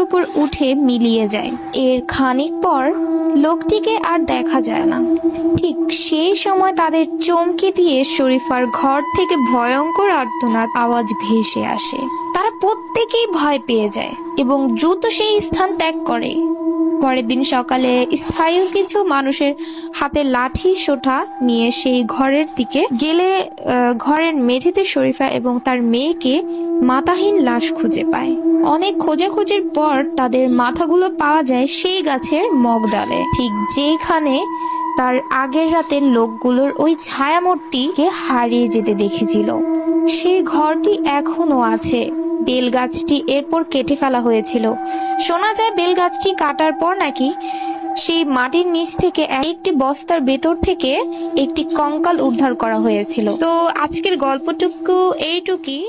উপর উঠে মিলিয়ে যায়। এর খানিক পর লোকটিকে আর দেখা যায় না। ঠিক সেই সময় তাদের চমকে দিয়ে শরীফার ঘর থেকে ভয়ঙ্কর আর্তনাদ আওয়াজ ভেসে আসে। তারা প্রত্যেকেই ভয় পেয়ে যায় এবং দ্রুত সেই স্থান ত্যাগ করে। পরের দিন সকালে স্থায়ী কিছু মানুষের হাতে লাঠি সোঁটা নিয়ে সেই ঘরের দিকে গেলে ঘরের মেঝেতে শরীফা এবং তার মেয়েকে মাথাহীন লাশ খুঁজে পায়। অনেক খোঁজাখুঁজির পর তাদের মাথাগুলো পাওয়া যায় সেই গাছের মগডালে, ঠিক যেখানে তার আগের রাতের লোকগুলোর ওই ছায়ামূর্তিকে হারিয়ে যেতে দেখেছিল। সেই ঘরটি এখনো আছে। বেলগাছটি এরপর কেটে ফেলা হয়েছিল। শোনা যায় বেলগাছটি কাটার পর নাকি সেই মাটির নিচ থেকে একটি বস্তার ভেতর থেকে একটি কঙ্কাল উদ্ধার করা হয়েছিল। তো আজকের গল্পটুকু এইটুকুই।